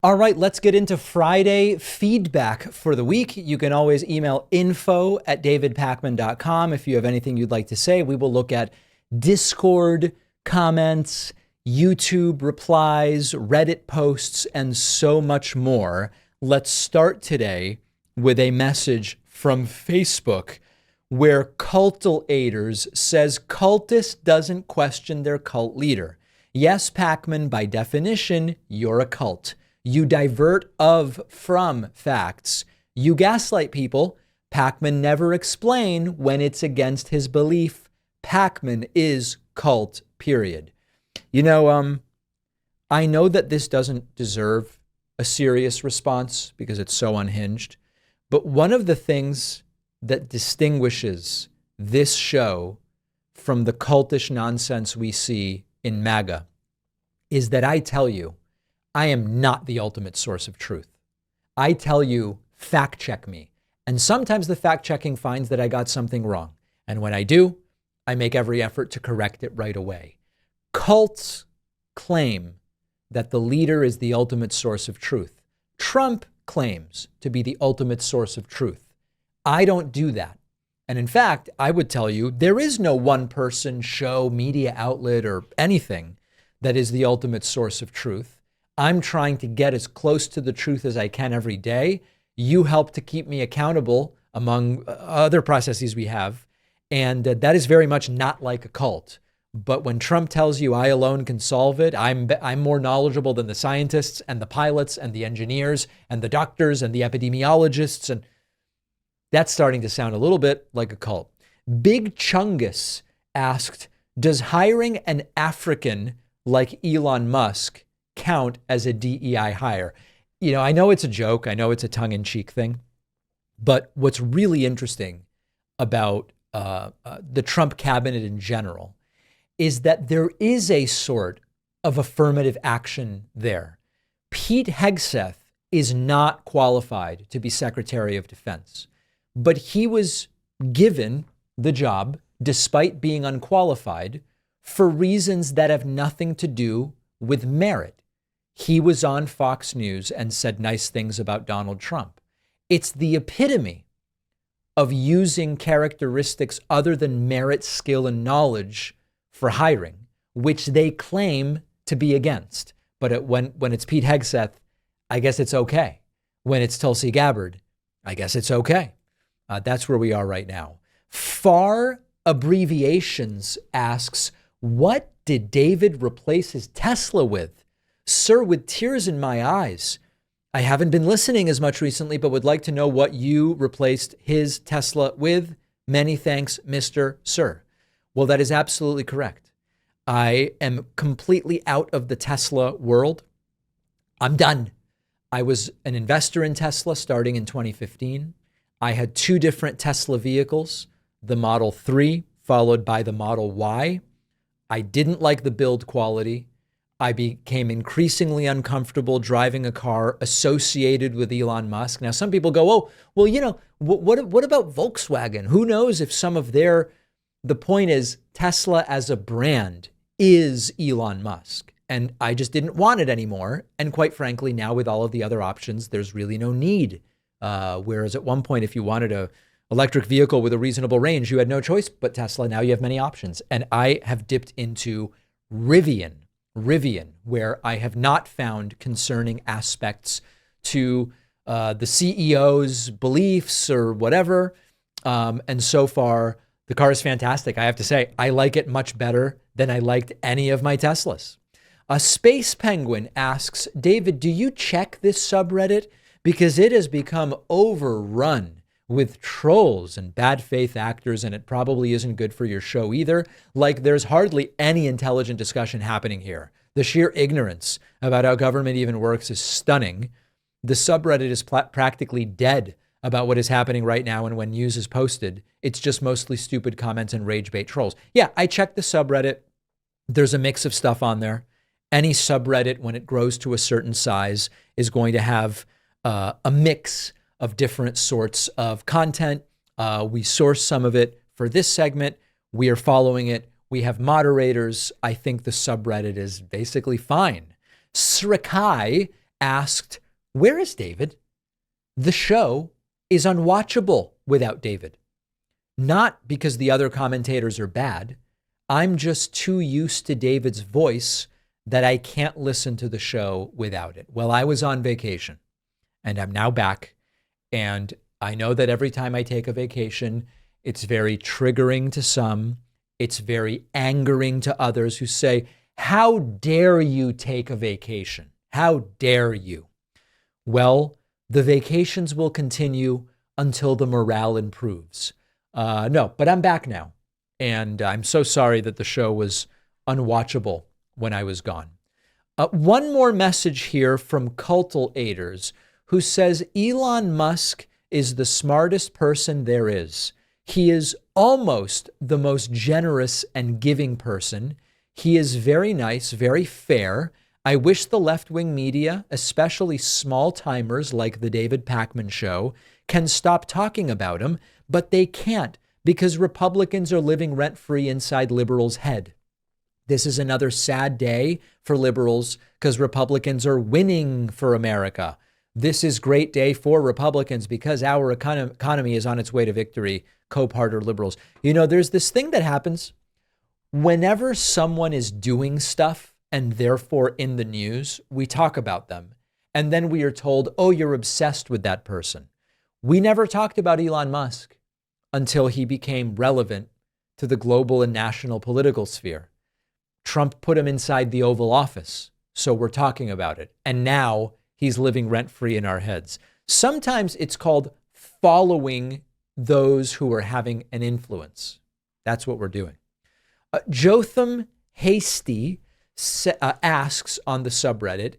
All right, let's get into Friday feedback for the week. You can always email info@davidpakman.com if you have anything you'd like to say. We will look at Discord comments, YouTube replies, Reddit posts, and so much more. Let's start today with a message from Facebook where Cultilators says cultist doesn't question their cult leader. Yes, Pakman, by definition, you're a cult. You divert of from facts. You gaslight people. Pakman never explain when it's against his belief. Pakman is cult, period. I know that this doesn't deserve a serious response because it's so unhinged, but one of the things that distinguishes this show from the cultish nonsense we see in MAGA is that I tell you, I am not the ultimate source of truth. I tell you, fact check me. And sometimes the fact checking finds that I got something wrong. And when I do, I make every effort to correct it right away. Cults claim that the leader is the ultimate source of truth. Trump claims to be the ultimate source of truth. I don't do that. And in fact, I would tell you, there is no one person, show, media outlet, or anything that is the ultimate source of truth. I'm trying to get as close to the truth as I can every day. You help to keep me accountable among other processes we have. And that is very much not like a cult. But when Trump tells you I alone can solve it, I'm more knowledgeable than the scientists and the pilots and the engineers and the doctors and the epidemiologists. And that's starting to sound a little bit like a cult. Big Chungus asked, does hiring an African like Elon Musk count as a DEI hire? I know it's a joke. I know it's a tongue-in-cheek thing. But what's really interesting about the Trump cabinet in general is that there is a sort of affirmative action there. Pete Hegseth is not qualified to be Secretary of Defense, but he was given the job despite being unqualified for reasons that have nothing to do with merit. He was on Fox News and said nice things about Donald Trump. It's the epitome of using characteristics other than merit, skill, and knowledge for hiring, which they claim to be against. But when it's Pete Hegseth, I guess it's okay. When it's Tulsi Gabbard, I guess it's okay. That's where we are right now. FAR Abbreviations asks, what did David replace his Tesla with? Sir, with tears in my eyes, I haven't been listening as much recently, but would like to know what you replaced his Tesla with. Many thanks, Mr. Sir. Well, that is absolutely correct. I am completely out of the Tesla world. I'm done. I was an investor in Tesla starting in 2015. I had two different Tesla vehicles, the Model 3 followed by the Model Y. I didn't like the build quality. I became increasingly uncomfortable driving a car associated with Elon Musk. Now, some people go, oh, well, what about Volkswagen? Who knows if some of the point is Tesla as a brand is Elon Musk. And I just didn't want it anymore. And quite frankly, now with all of the other options, there's really no need. Whereas at one point, if you wanted a electric vehicle with a reasonable range, you had no choice but Tesla. Now you have many options. And I have dipped into Rivian, where I have not found concerning aspects to the CEO's beliefs or whatever. And so far, the car is fantastic. I have to say, I like it much better than I liked any of my Teslas. A Space Penguin asks, David, do you check this subreddit? Because it has become overrun with trolls and bad faith actors, and it probably isn't good for your show either. Like, there's hardly any intelligent discussion happening here. The sheer ignorance about how government even works is stunning. The subreddit is practically dead about what is happening right now, and when news is posted, it's just mostly stupid comments and rage bait trolls. Yeah, I checked the subreddit. There's a mix of stuff on there. Any subreddit, when it grows to a certain size, is going to have a mix of different sorts of content. We source some of it for this segment. We are following it. We have moderators. I think the subreddit is basically fine. Srikai asked, "Where is David?" The show is unwatchable without David. Not because the other commentators are bad. I'm just too used to David's voice that I can't listen to the show without it. Well, I was on vacation and I'm now back. And I know that every time I take a vacation, it's very triggering to some. It's very angering to others who say, "How dare you take a vacation? How dare you?" Well, the vacations will continue until the morale improves. No, but I'm back now. And I'm so sorry that the show was unwatchable when I was gone. One more message here from Cultalators, who says Elon Musk is the smartest person there is. He is almost the most generous and giving person. He is very nice, very fair. I wish the left-wing media, especially small-timers like the David Pakman show, can stop talking about him, but they can't because Republicans are living rent-free inside liberals' head. This is another sad day for liberals because Republicans are winning for America. This is a great day for Republicans because our economy is on its way to victory. Co-parter liberals. You know, there's this thing that happens whenever someone is doing stuff and therefore in the news, we talk about them. And then we are told, oh, you're obsessed with that person. We never talked about Elon Musk until he became relevant to the global and national political sphere. Trump put him inside the Oval Office, so we're talking about it. And now he's living rent-free in our heads. Sometimes it's called following those who are having an influence. That's what we're doing. Jotham Hasty asks on the subreddit,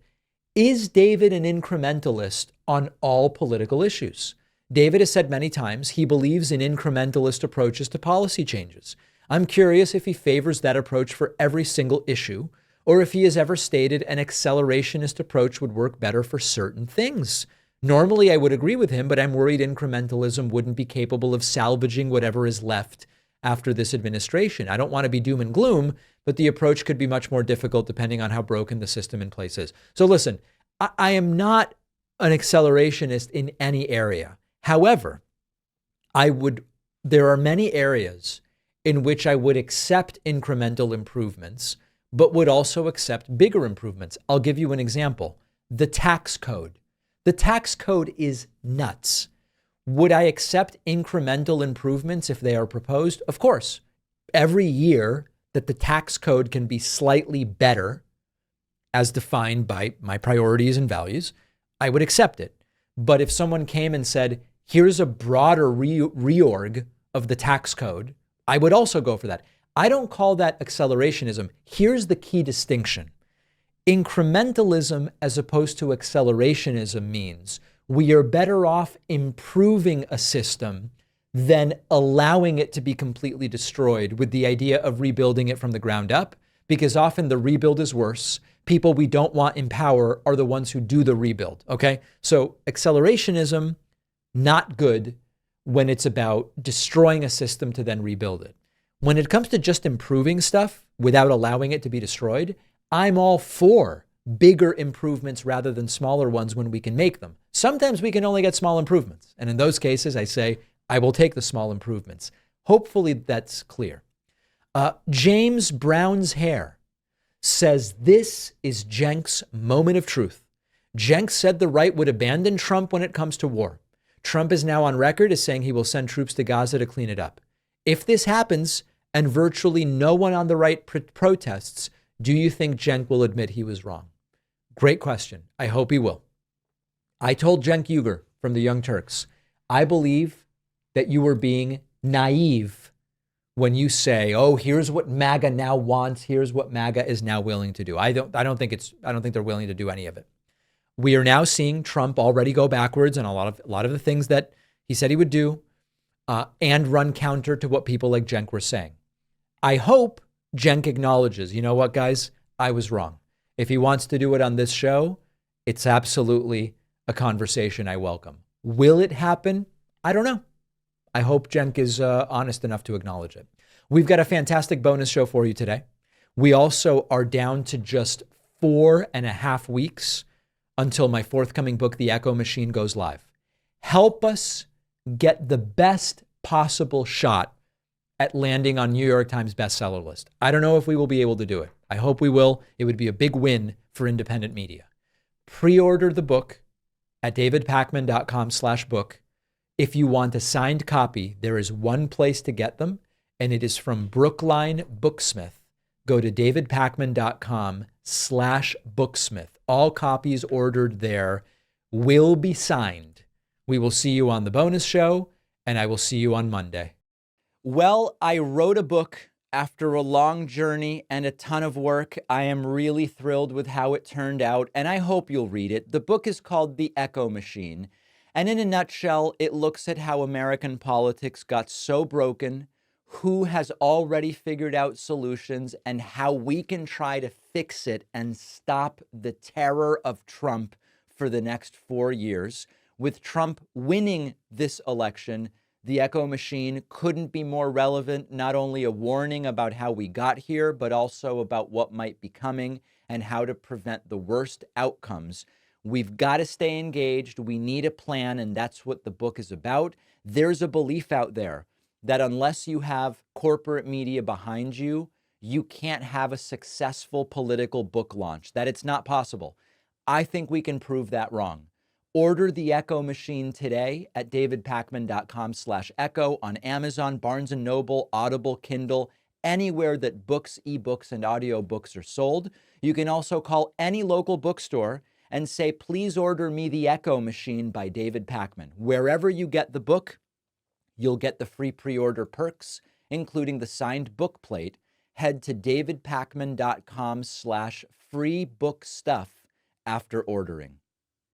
is David an incrementalist on all political issues? David has said many times he believes in incrementalist approaches to policy changes. I'm curious if he favors that approach for every single issue, or if he has ever stated an accelerationist approach would work better for certain things. Normally, I would agree with him, but I'm worried incrementalism wouldn't be capable of salvaging whatever is left after this administration. I don't want to be doom and gloom, but the approach could be much more difficult depending on how broken the system in place is. So listen, I am not an accelerationist in any area. However, there are many areas in which I would accept incremental improvements, but would also accept bigger improvements. I'll give you an example. The tax code. The tax code is nuts. Would I accept incremental improvements if they are proposed? Of course. Every year that the tax code can be slightly better, as defined by my priorities and values, I would accept it. But if someone came and said, here's a broader reorg of the tax code, I would also go for that. I don't call that accelerationism. Here's the key distinction. Incrementalism as opposed to accelerationism means we are better off improving a system than allowing it to be completely destroyed with the idea of rebuilding it from the ground up, because often the rebuild is worse. People we don't want in power are the ones who do the rebuild, okay? So accelerationism, not good when it's about destroying a system to then rebuild it. When it comes to just improving stuff without allowing it to be destroyed, I'm all for bigger improvements rather than smaller ones when we can make them. Sometimes we can only get small improvements. And in those cases, I say, I will take the small improvements. Hopefully that's clear. James Brown's hair says this is Cenk's moment of truth. Cenk said the right would abandon Trump when it comes to war. Trump is now on record as saying he will send troops to Gaza to clean it up. If this happens and virtually no one on the right protests, do you think Cenk will admit he was wrong? Great question. I hope he will. I told Cenk Uygur from the Young Turks, I believe that you are being naive when you say, oh, here's what MAGA now wants. Here's what MAGA is now willing to do. I don't think they're willing to do any of it. We are now seeing Trump already go backwards on a lot of the things that he said he would do, and run counter to what people like Cenk were saying. I hope Cenk acknowledges, you know what, guys, I was wrong. If he wants to do it on this show, it's absolutely a conversation I welcome. Will it happen? I don't know. I hope Cenk is honest enough to acknowledge it. We've got a fantastic bonus show for you today. We also are down to just 4.5 weeks until my forthcoming book, The Echo Machine, goes live. Help us get the best possible shot at landing on New York Times bestseller list. I don't know if we will be able to do it. I hope we will. It would be a big win for independent media. Pre-order the book at davidpakman.com/book. If you want a signed copy, there is one place to get them, and it is from Brookline Booksmith. Go to davidpakman.com/booksmith. All copies ordered there will be signed. We will see you on the bonus show, and I will see you on Monday. Well, I wrote a book after a long journey and a ton of work. I am really thrilled with how it turned out, and I hope you'll read it. The book is called The Echo Machine, and in a nutshell, it looks at how American politics got so broken, who has already figured out solutions, and how we can try to fix it and stop the terror of Trump for the next 4 years. With Trump winning this election, The Echo Machine couldn't be more relevant, not only a warning about how we got here, but also about what might be coming and how to prevent the worst outcomes. We've got to stay engaged. We need a plan, and that's what the book is about. There's a belief out there that unless you have corporate media behind you, you can't have a successful political book launch, that it's not possible. I think we can prove that wrong. Order The Echo Machine today at davidpakman.com/echo on Amazon, Barnes & Noble, Audible, Kindle, anywhere that books, ebooks, and audiobooks are sold. You can also call any local bookstore and say, please order me The Echo Machine by David Pakman. Wherever you get the book, you'll get the free pre-order perks, including the signed book plate. Head to davidpakman.com/free book stuff after ordering.